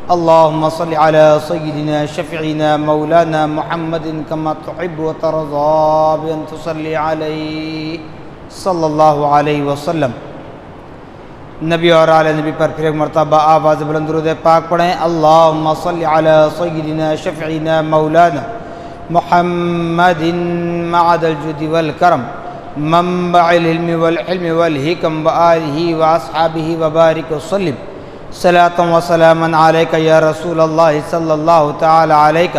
اللهم صل على سيدنا شفيعنا مولانا محمد كما تحب وترضى بأن تصلي عليه صلی اللہ علیہ وسلم۔ نبی اور آل نبی پر پھر ایک مرتبہ آواز بلند درود پاک پڑھیں۔ اللہم صل علی سیدنا شفیعنا مولانا محمد معد الجود والکرم منبع العلم والحلم والحکم وآلہ واصحابہ وبارک وسلم صلاۃ وسلاما علیک یا رسول اللہ صلی اللہ تعالی علیک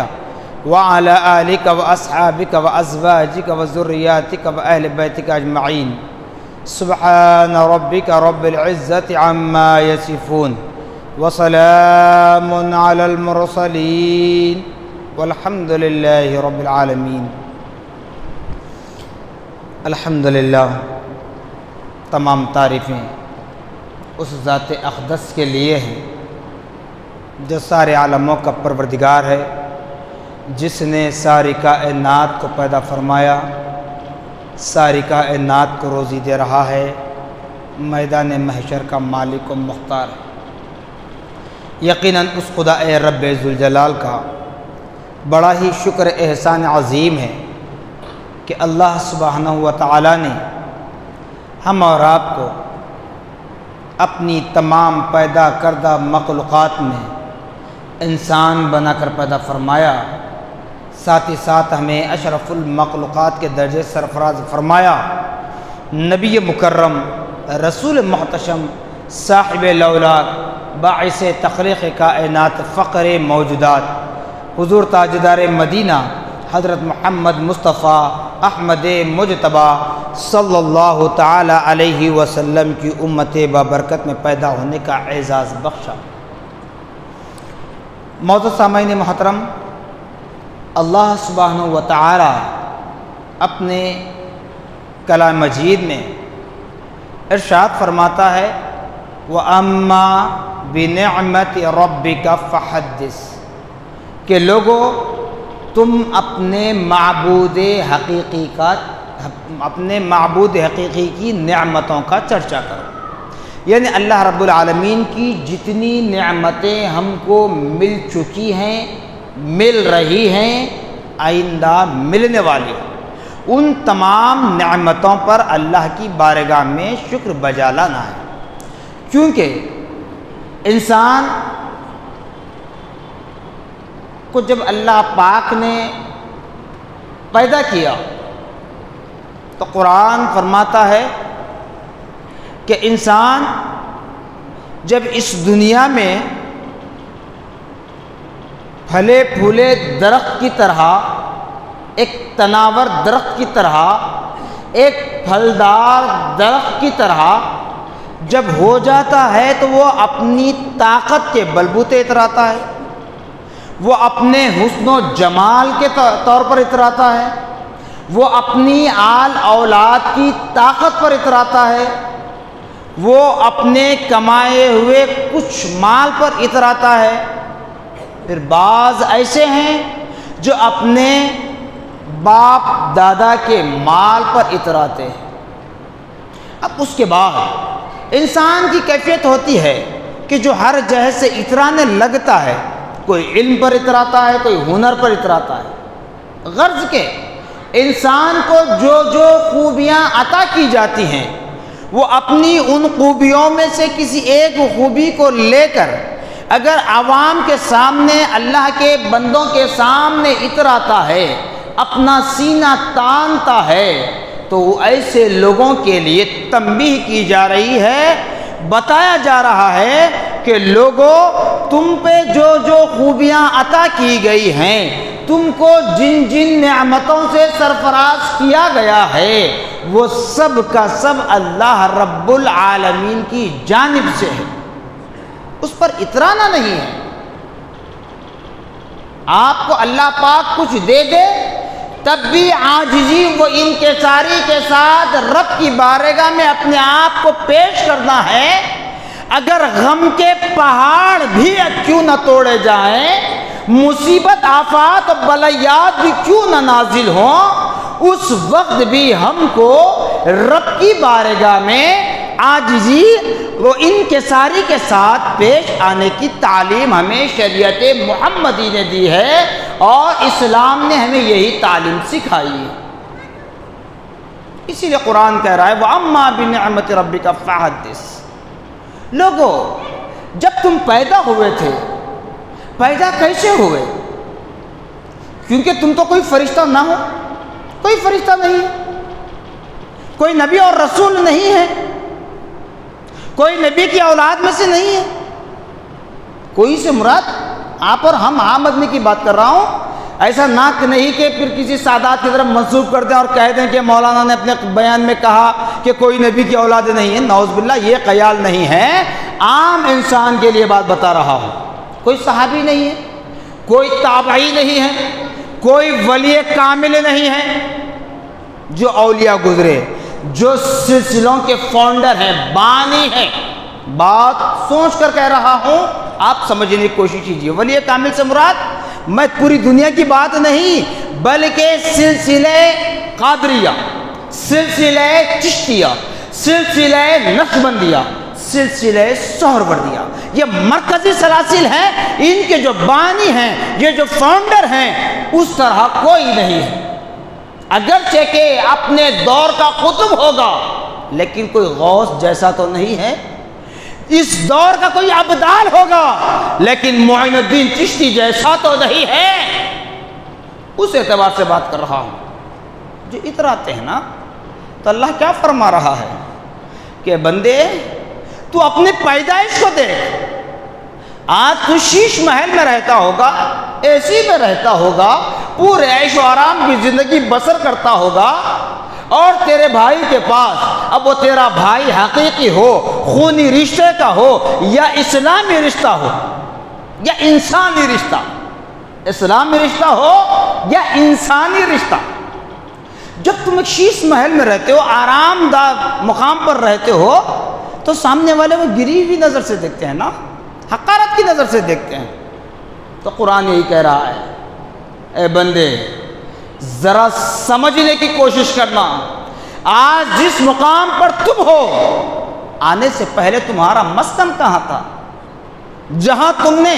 وعلى آلك وأصحابك وأزواجك وذرياتك وأهل بيتك أجمعين سبحان ربك رب العزة عما يصفون وسلام على المرسلين والحمد لله رب العالمين۔ الحمدللہ، تمام تعریفیں اس ذات اقدس کے لیے ہیں جو سارے عالموں کا پروردگار ہے، جس نے ساری کائنات کو پیدا فرمایا، ساری کائنات کو روزی دے رہا ہے، میدان محشر کا مالک و مختار ہے۔ یقیناً اس خدا رب ذوالجلال کا بڑا ہی شکر احسان عظیم ہے کہ اللہ سبحانہ و تعالی نے ہم اور آپ کو اپنی تمام پیدا کردہ مخلوقات میں انسان بنا کر پیدا فرمایا، ساتھ ہی ساتھ ہمیں اشرف المخلوقات کے درجے سرفراز فرمایا۔ نبی مکرم، رسول محتشم، صاحب الاولاد، باعث تخلیق کائنات، فقر موجودات، حضور تاجدار مدینہ حضرت محمد مصطفیٰ احمد مجتبیٰ صلی اللہ تعالی علیہ وسلم کی امت بابرکت میں پیدا ہونے کا اعزاز بخشا۔ معزز سامعین محترم، اللہ سبحانہ و تعالی اپنے کلام مجید میں ارشاد فرماتا ہے وَأَمَّا بِنِعْمَةِ رَبِّكَ فَحَدِّثْ، کہ لوگو تم اپنے معبود حقیقی کی نعمتوں کا چرچا کرو، یعنی اللہ رب العالمین کی جتنی نعمتیں ہم کو مل چکی ہیں، مل رہی ہیں، آئندہ ملنے والی ہیں، ان تمام نعمتوں پر اللہ کی بارگاہ میں شکر بجا لانا ہے۔ کیونکہ انسان کو جب اللہ پاک نے پیدا کیا تو قرآن فرماتا ہے کہ انسان جب اس دنیا میں پھلے پھولے درخت کی طرح، ایک تناور درخت کی طرح، ایک پھلدار درخت کی طرح جب ہو جاتا ہے تو وہ اپنی طاقت کے بلبوتے اتراتا ہے، وہ اپنے حسن و جمال کے طور پر اتراتا ہے، وہ اپنی آل اولاد کی طاقت پر اتراتا ہے، وہ اپنے کمائے ہوئے کچھ مال پر اتراتا ہے۔ پھر بعض ایسے ہیں جو اپنے باپ دادا کے مال پر اتراتے ہیں۔ اب اس کے بعد انسان کی کیفیت ہوتی ہے کہ جو ہر جہت سے اترانے لگتا ہے، کوئی علم پر اتراتا ہے، کوئی ہنر پر اتراتا ہے، غرض کہ انسان کو جو جو خوبیاں عطا کی جاتی ہیں وہ اپنی ان خوبیوں میں سے کسی ایک خوبی کو لے کر اگر عوام کے سامنے، اللہ کے بندوں کے سامنے اتراتا ہے، اپنا سینہ تانتا ہے، تو ایسے لوگوں کے لیے تنبیہ کی جا رہی ہے، بتایا جا رہا ہے کہ لوگوں تم پہ جو جو خوبیاں عطا کی گئی ہیں، تم کو جن جن نعمتوں سے سرفراز کیا گیا ہے، وہ سب کا سب اللہ رب العالمین کی جانب سے ہے، اس پر اترانا نہیں ہے۔ آپ کو اللہ پاک کچھ دے دے تب بھی عاجزی و انکساری کے ساتھ رب کی بارگاہ میں اپنے آپ کو پیش کرنا ہے۔ اگر غم کے پہاڑ بھی کیوں نہ توڑے جائیں، مصیبت آفات و بلیات بھی کیوں نہ نازل ہوں، اس وقت بھی ہم کو رب کی بارگاہ میں عاجزی وہ انکساری کے ساتھ پیش آنے کی تعلیم ہمیں شریعت محمدی نے دی ہے، اور اسلام نے ہمیں یہی تعلیم سکھائی ہے۔ اسی لیے قرآن کہہ رہا ہے وَأَمَّا بِنِعْمَةِ رَبِّكَ فَحَدِّثْ۔ لوگو، جب تم پیدا ہوئے تھے، پیدا کیسے ہوئے؟ کیونکہ تم تو کوئی فرشتہ نہ ہو، کوئی فرشتہ نہیں ہے، کوئی نبی اور رسول نہیں ہے، کوئی نبی کی اولاد میں سے نہیں ہے۔ کوئی سے مراد آپ اور ہم عام آدمی کی بات کر رہا ہوں، ایسا ناک نہیں کہ پھر کسی سادات کی طرف منسوب کر دیں اور کہہ دیں کہ مولانا نے اپنے بیان میں کہا کہ کوئی نبی کی اولاد نہیں ہے۔ نعوذ باللہ، یہ خیال نہیں ہے، عام انسان کے لیے بات بتا رہا ہوں۔ کوئی صحابی نہیں ہے، کوئی تابعی نہیں ہے، کوئی ولی کامل نہیں ہے، جو اولیاء گزرے، جو سلسلوں کے فاؤنڈر ہیں، بانی ہیں۔ بات سوچ کر کہہ رہا ہوں، آپ سمجھنے کی کوشش کیجیے۔ ولی کامل سے مراد میں پوری دنیا کی بات نہیں، بلکہ سلسلہ قادریہ، سلسلہ چشتیہ، سلسلہ نقشبندیہ، سلسلہ سہروردیہ، یہ مرکزی سلاسل ہیں، ان کے جو بانی ہیں، یہ جو فاؤنڈر ہیں، اس طرح کوئی نہیں ہے۔ اگرچہ کہ اپنے دور کا قطب ہوگا، لیکن کوئی غوث جیسا تو نہیں ہے۔ اس دور کا کوئی ابدال ہوگا، لیکن معین الدین چشتی جیسا تو نہیں ہے۔ اس اعتبار سے بات کر رہا ہوں۔ جو اتراتے ہیں نا، تو اللہ کیا فرما رہا ہے کہ بندے تو اپنی پیدائش کو دیکھ۔ آج تو شیش محل میں رہتا ہوگا، اے سی میں رہتا ہوگا، پورے عیش و آرام کی زندگی بسر کرتا ہوگا، اور تیرے بھائی کے پاس، اب وہ تیرا بھائی حقیقی ہو، خونی رشتے کا ہو، یا اسلامی رشتہ ہو، یا انسانی رشتہ، اسلامی رشتہ ہو یا انسانی رشتہ، جب تم ایک شیش محل میں رہتے ہو، آرام دہ مقام پر رہتے ہو، تو سامنے والے وہ گری ہوئی نظر سے دیکھتے ہیں نا، حقارت کی نظر سے دیکھتے ہیں۔ تو قرآن یہی کہہ رہا ہے، اے بندے ذرا سمجھنے کی کوشش کرنا، آج جس مقام پر تم ہو، آنے سے پہلے تمہارا مسکن کہاں تھا؟ جہاں تم نے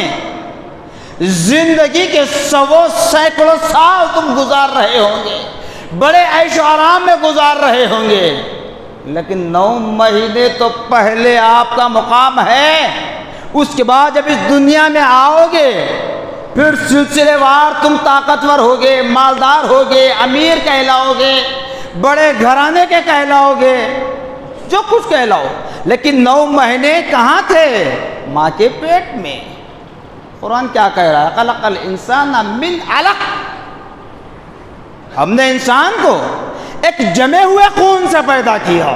زندگی کے سووں سینکڑوں سال تم گزار رہے ہوں گے، بڑے عیش و آرام میں گزار رہے ہوں گے، لیکن 9 مہینے تو پہلے آپ کا مقام ہے۔ اس کے بعد جب اس دنیا میں آؤ گے، پھر سلسلے وار تم طاقتور ہوگے، مالدار ہوگے، امیر کہلاؤ گے، بڑے گھرانے کے کہلاؤ گے، جو کچھ کہلاؤ، لیکن 9 مہینے کہاں تھے؟ ماں کے پیٹ میں۔ قرآن کیا کہہ رہا ہے؟ خلق الانسان من علق۔ ہم نے انسان کو ایک جمے ہوئے خون سے پیدا کیا۔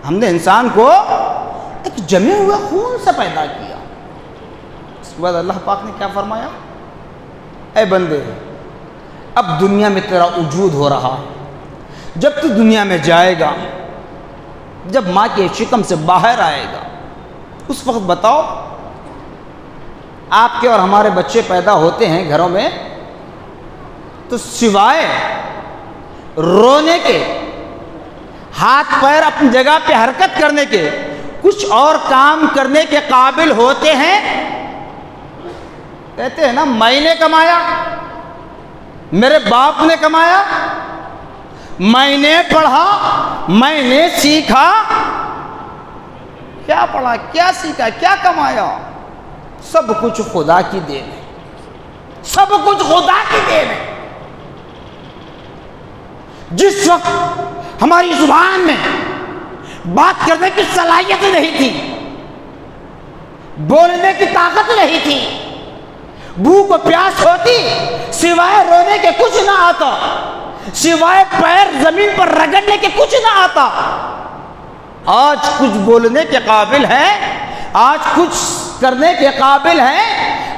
ہم نے انسان کو ایک جمے ہوئے خون سے پیدا کیا۔ اس کے بعد اللہ پاک نے کیا فرمایا؟ اے بندے، اب دنیا میں تیرا وجود ہو رہا ہے، جب تو دنیا میں جائے گا، جب ماں کے شکم سے باہر آئے گا، اس وقت بتاؤ، آپ کے اور ہمارے بچے پیدا ہوتے ہیں گھروں میں، تو سوائے رونے کے، ہاتھ پیر اپنی جگہ پہ حرکت کرنے کے، کچھ اور کام کرنے کے قابل ہوتے ہیں؟ کہتے ہیں نا، میں نے کمایا، میرے باپ نے کمایا، میں نے پڑھا، میں نے سیکھا۔ کیا پڑھا، کیا سیکھا، کیا کمایا؟ سب کچھ خدا کی دین ہے، سب کچھ خدا کی دین ہے۔ جس وقت ہماری زبان میں بات کرنے کی صلاحیت نہیں تھی، بولنے کی طاقت نہیں تھی، بھوک و پیاس ہوتی، سوائے رونے کے کچھ نہ آتا، سوائے پیر زمین پر رگڑنے کے کچھ نہ آتا، آج کچھ بولنے کے قابل ہے، آج کچھ کرنے کے قابل ہیں،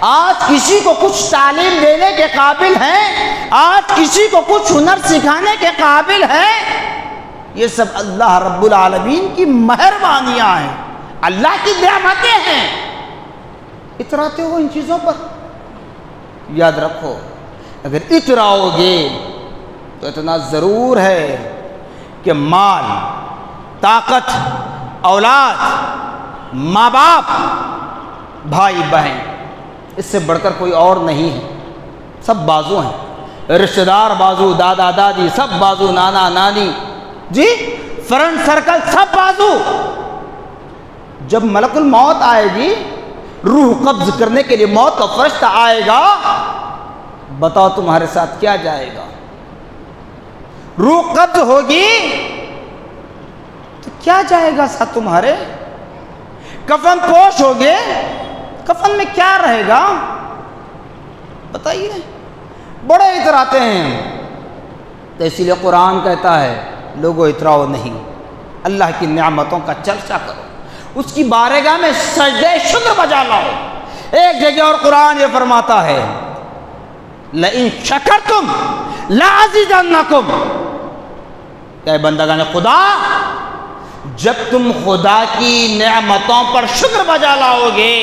آج کسی کو کچھ تعلیم دینے کے قابل ہیں، آج کسی کو کچھ ہنر سکھانے کے قابل ہیں۔ یہ سب اللہ رب العالمین کی مہربانیاں ہیں، اللہ کی نعمتیں ہیں۔ اتراتے ہو ان چیزوں پر؟ یاد رکھو، اگر اتراؤ گے تو اتنا ضرور ہے کہ مال طاقت، اولاد، ماں باپ، بھائی بہن، اس سے بڑھ کر کوئی اور نہیں ہے. سب بازو ہیں، رشتہ دار بازو، دادا دادی سب بازو، نانا نانی، جی فرنٹ سرکل سب بازو. جب ملک الموت آئے گی، روح قبض کرنے کے لیے موت کا فرشتہ آئے گا، بتاؤ تمہارے ساتھ کیا جائے گا؟ روح قبض ہوگی تو کیا جائے گا ساتھ تمہارے؟ کفن پوش ہوگے، کفن میں کیا رہے گا بتائیے؟ بڑے اتراتے ہیں. تو اسی لیے قرآن کہتا ہے لوگو اتراؤ نہیں، اللہ کی نعمتوں کا چرچا کرو، اس کی بارگاہ میں سجدہ شکر بجا لاؤ. ایک جگہ اور قرآن یہ فرماتا ہے لئن شکرتم لازیدنکم، کہ بندگان خدا جب تم خدا کی نعمتوں پر شکر بجا لاؤ گے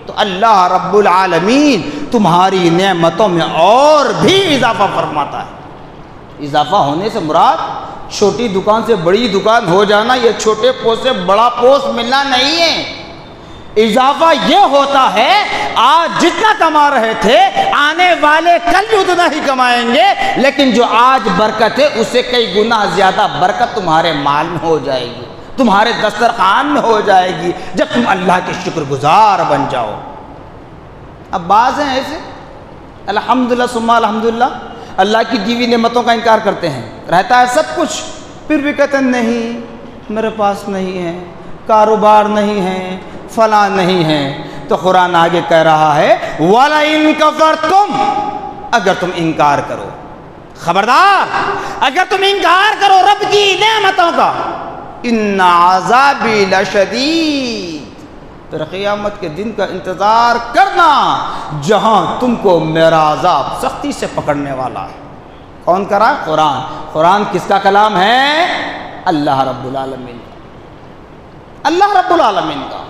تو اللہ رب العالمین تمہاری نعمتوں میں اور بھی اضافہ فرماتا ہے. اضافہ ہونے سے مراد چھوٹی دکان سے بڑی دکان ہو جانا، یہ چھوٹے پوسٹ سے بڑا پوسٹ ملنا نہیں ہے. اضافہ یہ ہوتا ہے آج جتنا کما رہے تھے آنے والے کل بھی اتنا ہی کمائیں گے، لیکن جو آج برکت ہے اس سے کئی گنا زیادہ برکت تمہارے مال میں ہو جائے گی، تمہارے دسترخوان میں ہو جائے گی جب تم اللہ کے شکر گزار بن جاؤ. اب بعض ہیں ایسے الحمدللہ ثم الحمدللہ اللہ کی دیوی نعمتوں کا انکار کرتے ہیں، رہتا ہے سب کچھ، پھر بھی کہتے ہیں نہیں میرے پاس نہیں ہے، کاروبار نہیں ہے، فلاں نہیں ہے. تو قرآن آگے کہہ رہا ہے وَلَئِن كَفَرْتُمْ، اگر تم انکار کرو، خبردار اگر تم انکار کرو رب کی نعمتوں کا، ان عذابی لشدید، پھر قیامت کے دن کا انتظار کرنا جہاں تم کو میرا عذاب سختی سے پکڑنے والا ہے. کون کرا؟ قرآن. قرآن کس کا کلام ہے؟ اللہ رب العالمین کا، اللہ رب العالمین کا.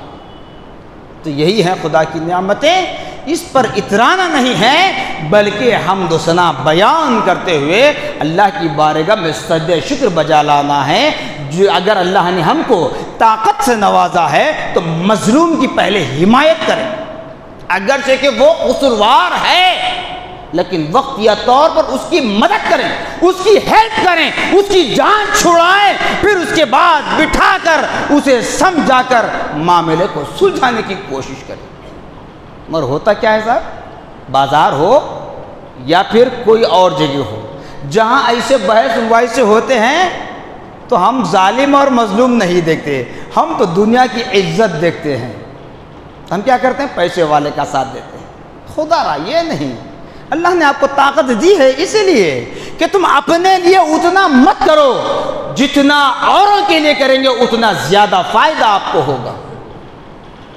تو یہی ہے خدا کی نعمتیں، اس پر اترانا نہیں ہے بلکہ حمد و ثنا بیان کرتے ہوئے اللہ کی بارگاہ میں سجدہ شکر بجا لانا ہے. جو اگر اللہ نے ہم کو طاقت سے نوازا ہے تو مظلوم کی پہلے حمایت کریں، اگرچہ کہ وہ قصوروار ہے لیکن وقت یا طور پر اس کی مدد کریں، اس کی ہیلپ کریں، اس کی جان چھڑائیں، پھر اس کے بعد بٹھا کر اسے سمجھا کر معاملے کو سلجھانے کی کوشش کریں. مگر ہوتا کیا ہے صاحب؟ بازار ہو یا پھر کوئی اور جگہ ہو جہاں ایسے بحث مباحثے ہوتے ہیں تو ہم ظالم اور مظلوم نہیں دیکھتے، ہم تو دنیا کی عزت دیکھتے ہیں. ہم کیا کرتے ہیں؟ پیسے والے کا ساتھ دیتے ہیں. خدا را یہ نہیں، اللہ نے آپ کو طاقت دی ہے اسی لیے کہ تم اپنے لیے اتنا مت کرو جتنا اوروں کے لیے کریں گے اتنا زیادہ فائدہ آپ کو ہوگا.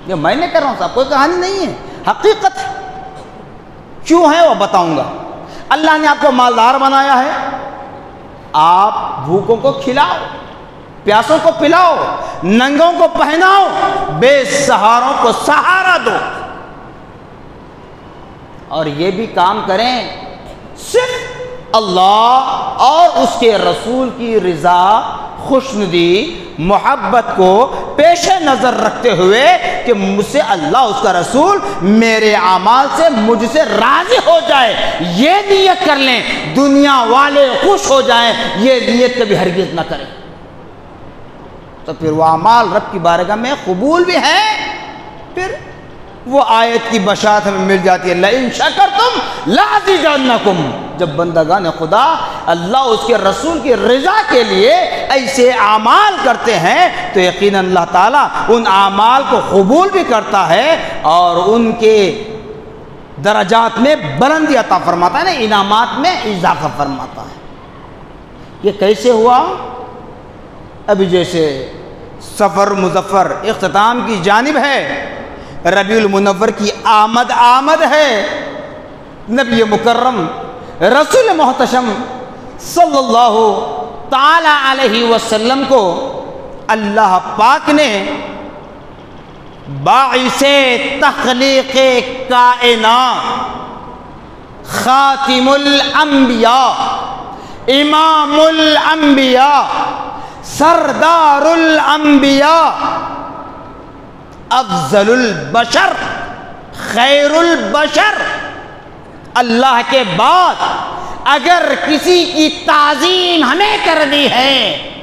یہ میں نے کر رہا ہوں صاحب، کوئی کہانی نہیں ہے، حقیقت ہے. کیوں ہے وہ بتاؤں گا. اللہ نے آپ کو مالدار بنایا ہے، آپ بھوکوں کو کھلاؤ، پیاسوں کو پلاؤ، ننگوں کو پہناؤ، بے سہاروں کو سہارا دو. اور یہ بھی کام کریں صرف اللہ اور اس کے رسول کی رضا، خوشنودی، محبت کو پیش نظر رکھتے ہوئے کہ مجھ سے اللہ اس کا رسول میرے اعمال سے مجھ سے راضی ہو جائے، یہ نیت کر لیں. دنیا والے خوش ہو جائیں یہ نیت کبھی ہرگز نہ کریں، تو پھر وہ اعمال رب کی بارگاہ میں قبول بھی ہیں. پھر وہ آیت کی بشارت ہمیں مل جاتی ہے لئن شکرتم لازیدنکم. جب بندگان خدا اللہ اس کے رسول کی رضا کے لیے ایسے اعمال کرتے ہیں تو یقیناً اللہ تعالیٰ ان اعمال کو قبول بھی کرتا ہے اور ان کے درجات میں بلندی عطا فرماتا ہے نا، انعامات میں اضافہ فرماتا ہے. یہ کیسے ہوا؟ ابھی جیسے سفر مظفر اختتام کی جانب ہے، ربیع المنور کی آمد ہے، نبی مکرم رسول محتشم صلی اللہ تعالی علیہ وسلم کو اللہ پاک نے باعث تخلیق کائنات، خاتم الانبیاء، امام الانبیاء، سردار الانبیاء، افضل البشر، خیر البشر، اللہ کے بعد اگر کسی کی تعظیم ہمیں کرنی ہے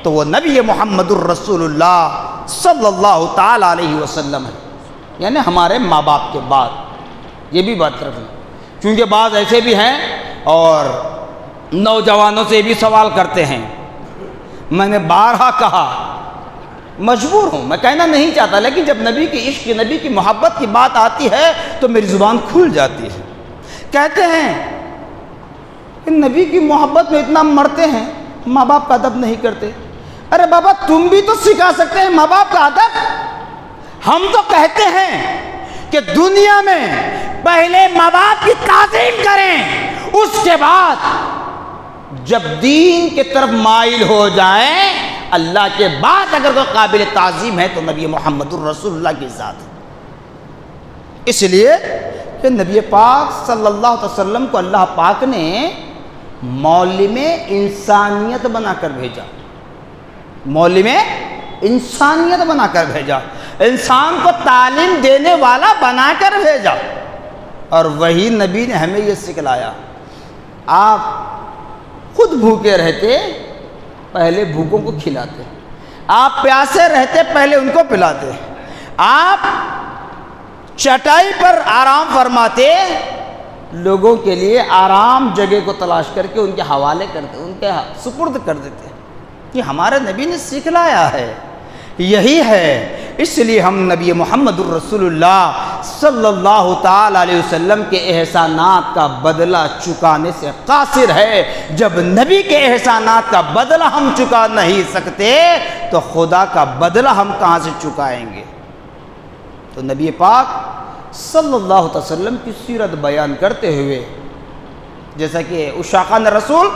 تو وہ نبی محمد الرسول اللہ صلی اللہ تعالی علیہ وسلم ہے، یعنی ہمارے ماں باپ کے بعد۔ یہ بھی بات رکھیں، کیونکہ بعض ایسے بھی ہیں اور نوجوانوں سے بھی سوال کرتے ہیں۔ میں نے بارہا کہا، مجبور ہوں، میں کہنا نہیں چاہتا، لیکن جب نبی کی عشق، نبی کی محبت کی بات آتی ہے تو میری زبان کھل جاتی ہے۔ کہتے ہیں کہ نبی کی محبت میں اتنا مرتے ہیں، ماں باپ کا ادب نہیں کرتے۔ ارے بابا، تم بھی تو سکھا سکتے ہیں ماں باپ کا ادب۔ ہم تو کہتے ہیں کہ دنیا میں پہلے ماں باپ کی تعظیم کریں، اس کے بعد جب دین کی طرف مائل ہو جائیں، اللہ کے بعد اگر کوئی قابل تعظیم ہے تو نبی محمد الرسول اللہ کی ذات ہے۔ اس لیے کہ نبی پاک صلی اللہ علیہ وسلم کو اللہ پاک نے معلم انسانیت بنا کر بھیجا، معلم انسانیت بنا کر بھیجا، انسان کو تعلیم دینے والا بنا کر بھیجا، اور وہی نبی نے ہمیں یہ سکھلایا۔ آپ خود بھوکے رہتے، پہلے بھوکوں کو کھلاتے، آپ پیاسے رہتے، پہلے ان کو پلاتے، آپ چٹائی پر آرام فرماتے، لوگوں کے لیے آرام جگہ کو تلاش کر کے ان کے حوالے کرتے، ان کے سپرد کر دیتے۔ یہ ہمارے نبی نے سکھلایا ہے، یہی ہے۔ اس لیے ہم نبی محمد الرسول اللہ صلی اللہ تعالی علیہ وسلم کے احسانات کا بدلہ چکانے سے قاصر ہے۔ جب نبی کے احسانات کا بدلہ ہم چکا نہیں سکتے تو خدا کا بدلہ ہم کہاں سے چکائیں گے؟ تو نبی پاک صلی اللہ علیہ وسلم کی سیرت بیان کرتے ہوئے، جیسا کہ عشاقان رسول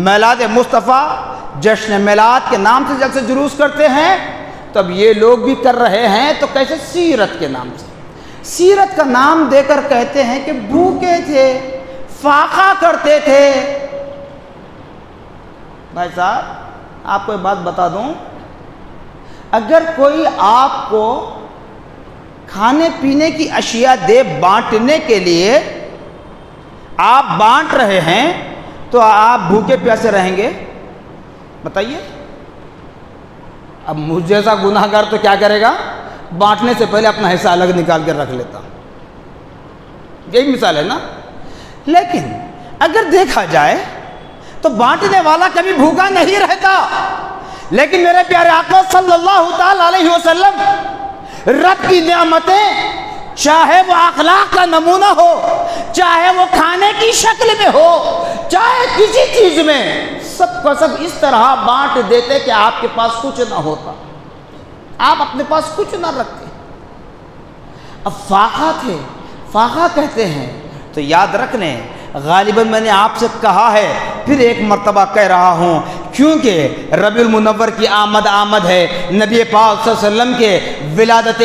میلاد مصطفیٰ، جشن میلاد کے نام سے جب سے جلوس کرتے ہیں، تب یہ لوگ بھی کر رہے ہیں، تو کیسے؟ سیرت کے نام سے۔ سیرت کا نام دے کر کہتے ہیں کہ بھوکے تھے، فاقہ کرتے تھے۔ بھائی صاحب، آپ کو ایک بات بتا دوں، اگر کوئی آپ کو کھانے پینے کی اشیاء دے بانٹنے کے لیے، آپ بانٹ رہے ہیں، تو آپ بھوکے پیاسے رہیں گے؟ بتائیے۔ اب مجھ جیسا گناہ گار تو کیا کرے گا؟ بانٹنے سے پہلے اپنا حصہ الگ نکال کر رکھ لیتا۔ یہی مثال ہے نا۔ لیکن اگر دیکھا جائے تو بانٹنے والا کبھی بھوکا نہیں رہتا، لیکن میرے پیارے آقا صلی اللہ تعالی علیہ وسلم رب کی نعمتیں، چاہے وہ اخلاق کا نمونہ ہو، چاہے وہ کھانے کی شکل میں ہو، چاہے کسی چیز میں، سب کا سب اس طرح بانٹ دیتے کہ آپ کے پاس کچھ نہ ہوتا، آپ اپنے پاس کچھ نہ رکھتے۔ اب فاقہ تھے، فاقہ کہتے ہیں، تو یاد رکھ لیں، غالباً میں نے آپ سے کہا ہے، پھر ایک مرتبہ کہہ رہا ہوں، کیونکہ ربیع المنور کی آمد ہے، نبی پاک صلی اللہ علیہ وسلم کے ولادت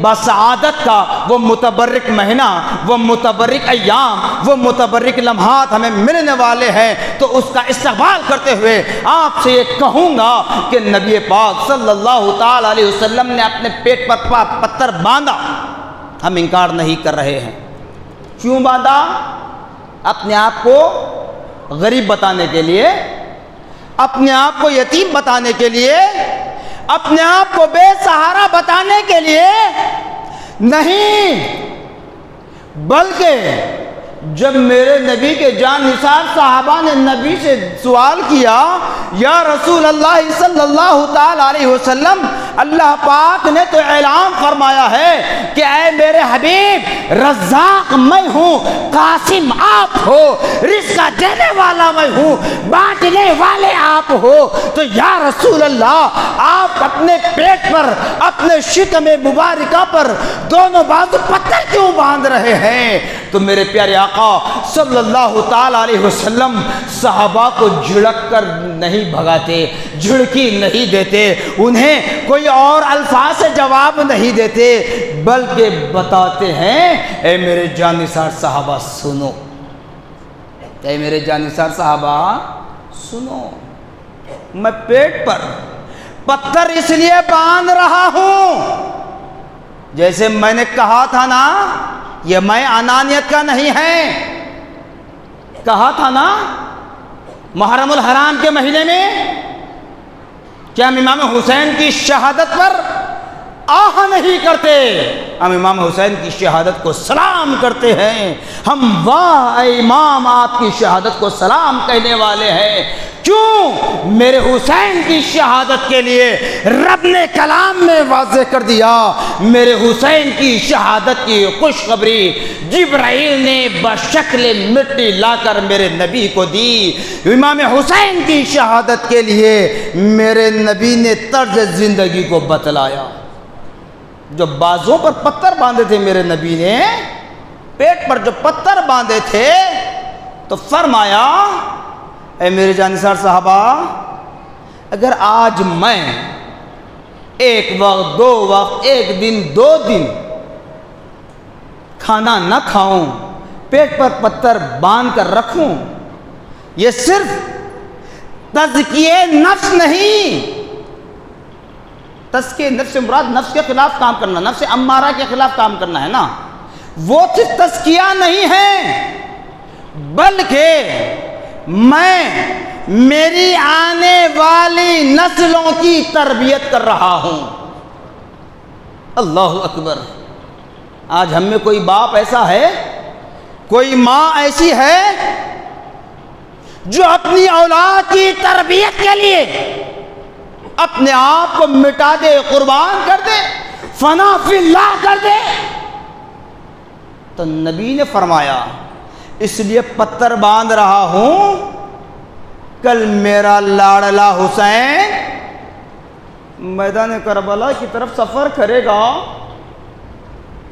بسعادت کا وہ متبرک مہینہ، وہ متبرک ایام، وہ متبرک لمحات ہمیں ملنے والے ہیں، تو اس کا استقبال کرتے ہوئے آپ سے یہ کہوں گا کہ نبی پاک صلی اللہ تعالی علیہ وسلم نے اپنے پیٹ پر پتھر باندھا، ہم انکار نہیں کر رہے ہیں۔ کیوں باندھا؟ اپنے آپ کو غریب بتانے کے لیے، اپنے آپ کو یتیم بتانے کے لیے، اپنے آپ کو بے سہارا بتانے کے لیے نہیں، بلکہ جب میرے نبی کے جان نثار صحابہ نے نبی سے سوال کیا، یا رسول اللہ صلی اللہ تعالی علیہ وسلم، اللہ پاک نے تو اعلان فرمایا ہے کہ اے میرے حبیب، رزاق میں ہوں، قاسم آپ ہو، رزق دینے والا میں ہوں، بانٹنے والے آپ ہو، تو یا رسول اللہ آپ اپنے پیٹ پر، اپنے شکم مبارکہ پر دونوں بازو پتھر کیوں باندھ رہے ہیں؟ تو میرے پیارے آقا صلی اللہ تعالی علیہ وسلم صحابہ کو جھڑک کر نہیں بھگاتے، جھڑکی نہیں دیتے، انہیں کوئی اور الفاظ سے جواب نہیں دیتے، بلکہ بتاتے ہیں، اے میرے جانثار صحابہ سنو، اے میرے جانثار صحابہ سنو، میں پیٹ پر پتھر اس لیے باندھ رہا ہوں، جیسے میں نے کہا تھا نا، یہ میں انانیت کا نہیں ہے، کہا تھا نا محرم الحرام کے مہینے میں کہ ہم امام حسین کی شہادت پر آہ نہیں کرتے، ہم امام حسین کی شہادت کو سلام کرتے ہیں، ہم واہ اے امام آپ کی شہادت کو سلام کہنے والے ہیں۔ کیوں؟ میرے حسین کی شہادت کے لیے رب نے کلام میں واضح کر دیا، میرے حسین کی شہادت کی خوشخبری جبرائیل نے بشکل مٹی لا کر میرے نبی کو دی۔ امام حسین کی شہادت کے لیے میرے نبی نے طرز زندگی کو بتلایا۔ جو بازوں پر پتھر باندھے تھے میرے نبی نے، پیٹ پر جو پتھر باندھے تھے، تو فرمایا اے میرے جانثار صحابہ، اگر آج میں ایک وقت، دو وقت، ایک دن، 2 دن کھانا نہ کھاؤں، پیٹ پر پتھر باندھ کر رکھوں، یہ صرف تزکیہ نفس نہیں، تزکیہ نفس سے مراد نفس کے خلاف کام کرنا، نفس امارہ کے خلاف کام کرنا ہے نا، وہ صرف تزکیہ نہیں ہے، بلکہ میں میری آنے والی نسلوں کی تربیت کر رہا ہوں۔ اللہ اکبر! آج ہم میں کوئی باپ ایسا ہے، کوئی ماں ایسی ہے جو اپنی اولاد کی تربیت کے لیے اپنے آپ کو مٹا دے، قربان کر دے، فنا فی اللہ کر دے؟ تو نبی نے فرمایا اس لیے پتھر باندھ رہا ہوں، کل میرا لاڑلا حسین میدان کربلا کی طرف سفر کرے گا،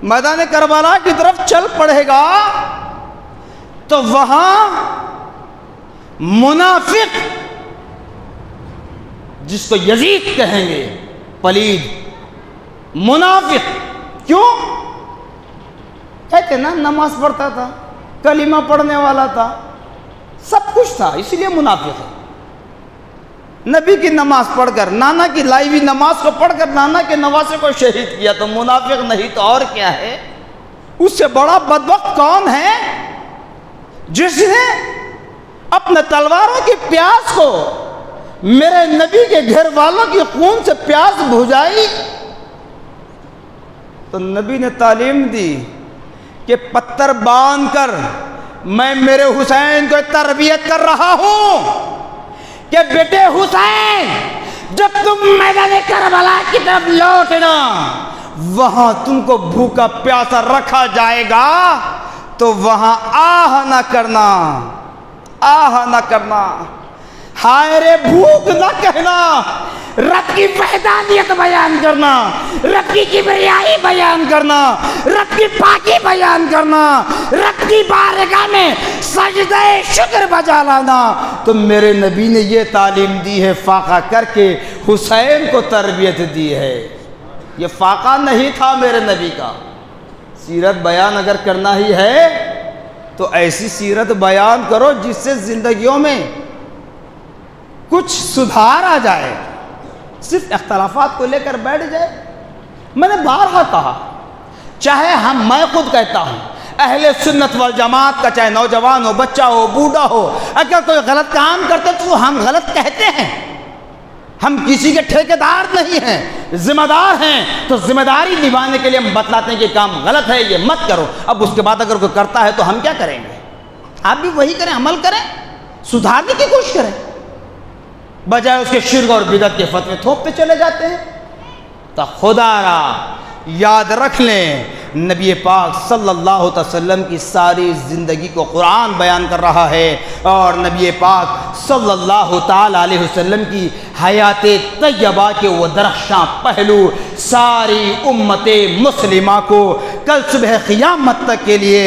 میدان کربلا کی طرف چل پڑے گا، تو وہاں منافق، جس کو یزید کہیں گے، پلید منافق، کیوں کہتے نا نماز پڑھتا تھا، کلمہ پڑھنے والا تھا، سب کچھ تھا، اسی لیے منافق ہے۔ نبی کی نماز پڑھ کر، نانا کی لائی ہوئی نماز کو پڑھ کر نانا کے نواسے کو شہید کیا تو منافق نہیں تو اور کیا ہے؟ اس سے بڑا بدبخت کون ہے جس نے اپنے تلواروں کی پیاس کو میرے نبی کے گھر والوں کی خون سے پیاس بجھائی؟ تو نبی نے تعلیم دی کہ پتھر باندھ کر میں میرے حسین کو تربیت کر رہا ہوں کہ بیٹے حسین، جب تم میدان کربلا کی طرف لوٹنا، وہاں تم کو بھوکا پیاسا رکھا جائے گا تو وہاں آہ نہ کرنا، آہ نہ کرنا، ہائے رے بھوک نہ کہنا، رب کی وحدانیت بیان کرنا، رب کی کبریائی بیان کرنا، رب کی پاکی بیان کرنا، رب کی بارگاہ میں سجدہ شکر بجا لانا۔ تو میرے نبی نے یہ تعلیم دی ہے، فاقہ کر کے حسین کو تربیت دی ہے۔ یہ فاقہ نہیں تھا میرے نبی کا۔ سیرت بیان اگر کرنا ہی ہے تو ایسی سیرت بیان کرو جس سے زندگیوں میں کچھ سدھار آ جائے، صرف اختلافات کو لے کر بیٹھ جائے۔ میں نے بارہا کہا، چاہے میں خود کہتا ہوں، اہل سنت والجماعت کا چاہے نوجوان ہو، بچہ ہو، بوڑھا ہو، اگر کوئی غلط کام کرتے تو ہم غلط کہتے ہیں، ہم کسی کے ٹھیکیدار نہیں ہیں، ذمہ دار ہیں، تو ذمہ داری نبھانے کے لیے ہم بتلاتے ہیں کہ کام غلط ہے، یہ مت کرو۔ اب اس کے بعد اگر کوئی کرتا ہے تو ہم کیا کریں گے؟ آپ بھی وہی کریں، عمل کریں، سدھارنے کی کوشش کریں، بجائے اس کے شرک اور بدعت کے فتوے تھوپتے چلے جاتے ہیں۔ تو خدا را یاد رکھ لیں، نبی پاک صلی اللہ علیہ وسلم کی ساری زندگی کو قرآن بیان کر رہا ہے، اور نبی پاک صلی اللہ تعالی علیہ وسلم کی حیات طیبہ کے وہ درخشاں پہلو ساری امت مسلمہ کو کل صبح قیامت تک کے لیے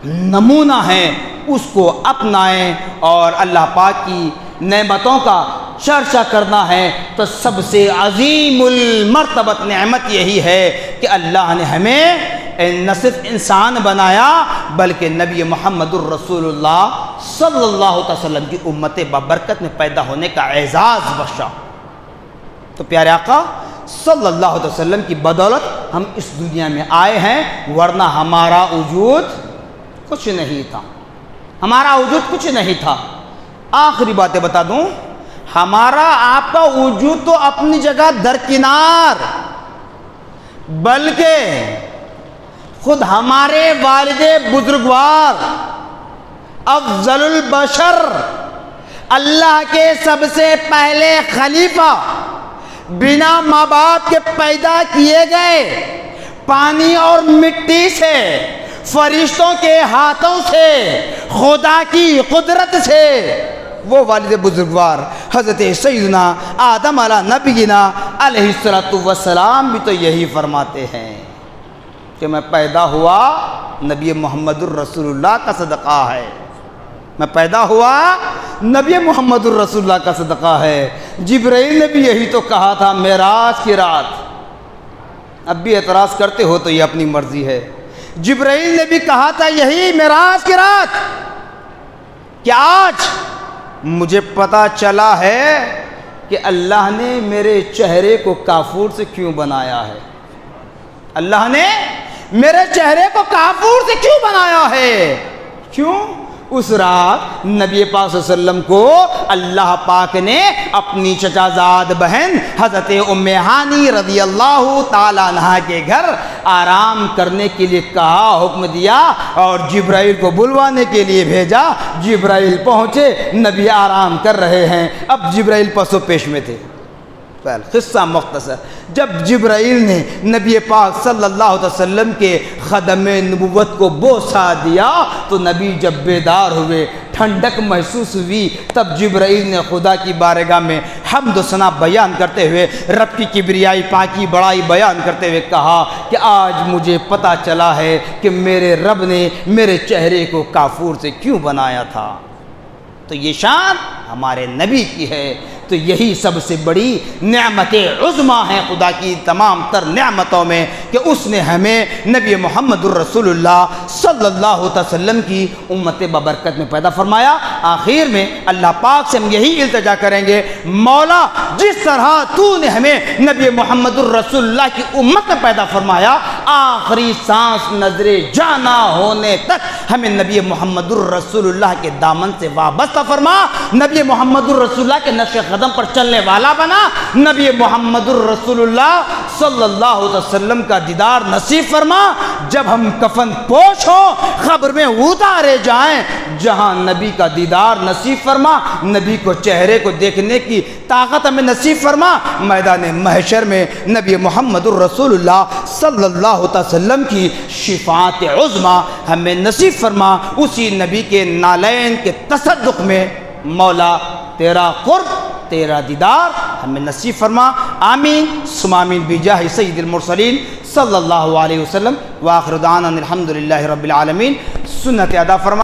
نمونہ ہیں، اس کو اپنائیں، اور اللہ پاک کی نعمتوں کا چرچا کرنا ہے تو سب سے عظیم المرتبت نعمت یہی ہے کہ اللہ نے ہمیں نہ صرف انسان بنایا بلکہ نبی محمد الرسول اللہ صلی اللہ علیہ وسلم کی امت بابرکت میں پیدا ہونے کا اعزاز بخشا۔ تو پیارے آقا صلی اللہ علیہ وسلم کی بدولت ہم اس دنیا میں آئے ہیں، ورنہ ہمارا وجود کچھ نہیں تھا، ہمارا وجود کچھ نہیں تھا۔ آخری باتیں بتا دوں، ہمارا آپ کا وجود تو اپنی جگہ درکنار، بلکہ خود ہمارے والد بزرگوار افضل البشر، اللہ کے سب سے پہلے خلیفہ، بنا ماں باپ کے پیدا کیے گئے، پانی اور مٹی سے، فرشتوں کے ہاتھوں سے، خدا کی قدرت سے، وہ والد بزرگوار حضرت سیدنا آدم علیہ نبینا علیہ السلام بھی تو یہی فرماتے ہیں کہ میں پیدا ہوا نبی محمد الرسول اللہ کا صدقہ ہے، میں پیدا ہوا نبی محمد الرسول اللہ کا صدقہ ہے۔ جبرائیل نے بھی یہی تو کہا تھا معراج کی رات، اب بھی اعتراض کرتے ہو تو یہ اپنی مرضی ہے، جبرائیل نے بھی کہا تھا یہی معراج کی رات کہ آج مجھے پتا چلا ہے کہ اللہ نے میرے چہرے کو کافور سے کیوں بنایا ہے، اللہ نے میرے چہرے کو کافور سے کیوں بنایا ہے، کیوں؟ اس رات نبی پاک صلی اللہ علیہ وسلم کو اللہ پاک نے اپنی چچا زاد بہن حضرت ام ہانی رضی اللہ تعالیٰ عنہ کے گھر آرام کرنے کے لیے کہا، حکم دیا اور جبرائیل کو بلوانے کے لیے بھیجا۔ جبرائیل پہنچے، نبی آرام کر رہے ہیں، اب جبرائیل پسو پیش میں تھے۔ قصہ مختصر، جب جبرائیل نے نبی پاک صلی اللہ علیہ وسلم کے خدم نبوت کو بوسہ دیا تو نبی جب بیدار ہوئے، ٹھنڈک محسوس ہوئی، تب جبرائیل نے خدا کی بارگاہ میں حمد و ثنا بیان کرتے ہوئے، رب کی کبریائی پاکی بڑائی بیان کرتے ہوئے کہا کہ آج مجھے پتہ چلا ہے کہ میرے رب نے میرے چہرے کو کافور سے کیوں بنایا تھا۔ تو یہ شان ہمارے نبی کی ہے، تو یہی سب سے بڑی نعمت عظمیٰ ہے خدا کی تمام تر نعمتوں میں کہ اس نے ہمیں نبی محمد الرسول اللہ صلی اللہ علیہ وسلم کی امت بابرکت میں پیدا فرمایا۔ آخر میں اللہ پاک سے ہم یہی التجا کریں گے، مولا جس طرح تو نے ہمیں نبی محمد الرسول اللہ کی امت میں پیدا فرمایا، آخری سانس نظر جانا ہونے تک ہمیں نبی محمد الرسول اللہ کے دامن سے وابستہ فرما، نبی محمد الرسول اللہ کے نقش قدم پر چلنے والا بنا، نبی محمد الرسول اللہ صلی اللہ علیہ وسلم کا دیدار نصیب فرما، جب ہم کفن پوش ہوں قبر میں اتارے جائیں، جہاں نبی کا دیدار نصیب فرما، نبی کو چہرے کو دیکھنے کی طاقت ہمیں نصیب فرما، میدان محشر میں نبی محمد الرسول اللہ صلی اللہ علیہ وسلم کی شفاعت عظمیٰ ہمیں نصیب فرما، اسی نبی کے نالین کے تصدق میں مولا تیرا قرب تیرا دیدار ہمیں نصیب فرما، آمین ثم آمین بجاہ سید المرسلین صلی اللہ علیہ وسلم، وآخر دعوانا الحمدللہ رب العالمین۔ سنت ادا فرما۔